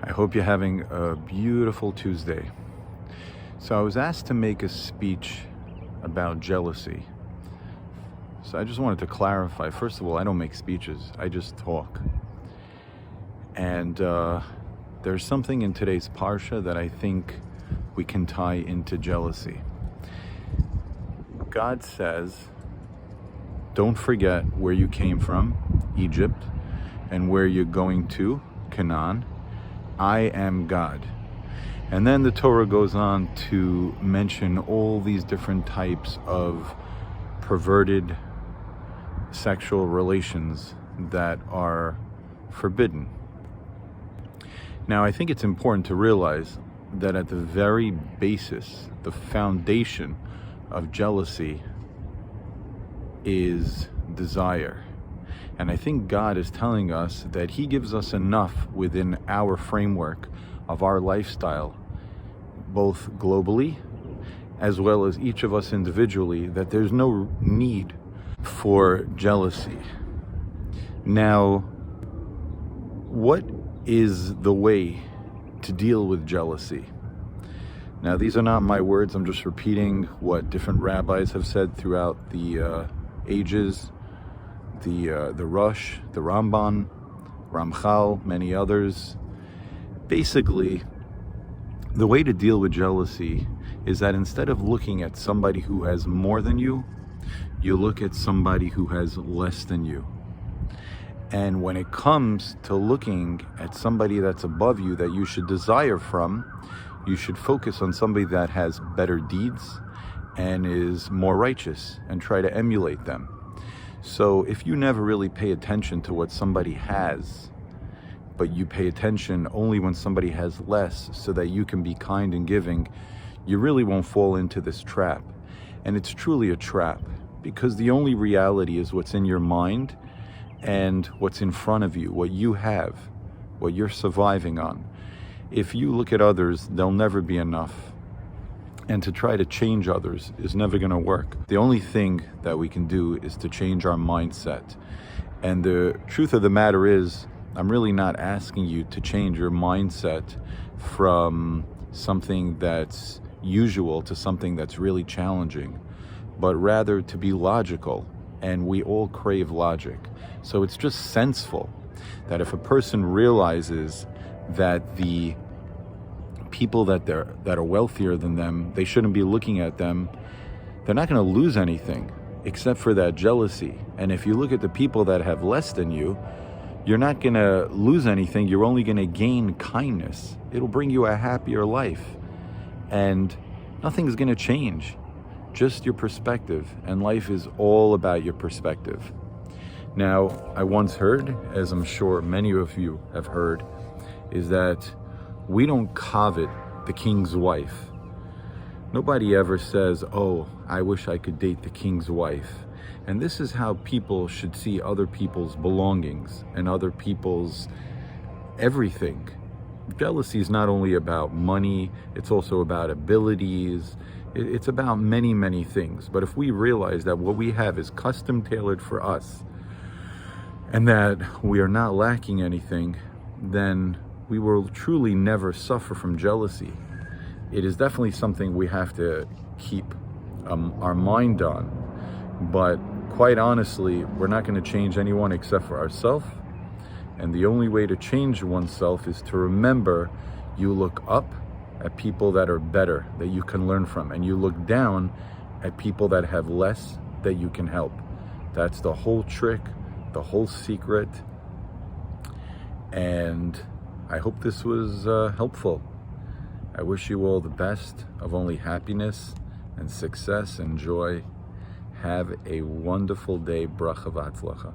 I hope you're having a beautiful Tuesday. So I was asked to make a speech about jealousy. So I just wanted to clarify. First of all, I don't make speeches, I just talk. And there's something in today's parsha that I think we can tie into jealousy. God says, don't forget where you came from, Egypt, and where you're going to, Canaan. I am God. And then the Torah goes on to mention all these different types of perverted sexual relations that are forbidden. Now, I think it's important to realize that at the very basis, the foundation of jealousy is desire. And I think God is telling us that He gives us enough within our framework of our lifestyle, both globally as well as each of us individually, that there's no need for jealousy. Now, what is the way to deal with jealousy? Now, these are not my words. I'm just repeating what different rabbis have said throughout the ages. The Rush, the Ramban, Ramchal, many others. Basically, the way to deal with jealousy is that instead of looking at somebody who has more than you, you look at somebody who has less than you. And when it comes to looking at somebody that's above you that you should desire from, you should focus on somebody that has better deeds and is more righteous and try to emulate them. So if you never really pay attention to what somebody has, but you pay attention only when somebody has less so that you can be kind and giving, you really won't fall into this trap. And it's truly a trap, because the only reality is what's in your mind and what's in front of you, what you have, what you're surviving on. If you look at others, they'll never be enough. And to try to change others is never going to work. The only thing that we can do is to change our mindset. And the truth of the matter is, I'm really not asking you to change your mindset from something that's usual to something that's really challenging, but rather to be logical. And we all crave logic. So it's just senseful that if a person realizes that the people that are wealthier than them, they shouldn't be looking at them, they're not going to lose anything except for that jealousy. And if you look at the people that have less than you, you're not going to lose anything. You're only going to gain kindness. It'll bring you a happier life, and nothing's going to change, just your perspective. And life is all about your perspective. Now, I once heard, as I'm sure many of you have heard, is that we don't covet the king's wife. Nobody ever says, oh, I wish I could date the king's wife. And this is how people should see other people's belongings and other people's everything. Jealousy is not only about money, it's also about abilities. It's about many, many things. But if we realize that what we have is custom tailored for us and that we are not lacking anything, then we will truly never suffer from jealousy. It is definitely something we have to keep our mind on. But quite honestly, we're not going to change anyone except for ourselves. And the only way to change oneself is to remember you look up at people that are better, that you can learn from. And you look down at people that have less, that you can help. That's the whole trick, the whole secret. And I hope this was helpful. I wish you all the best of only happiness and success and joy. Have a wonderful day. Bracha v'atzlacha.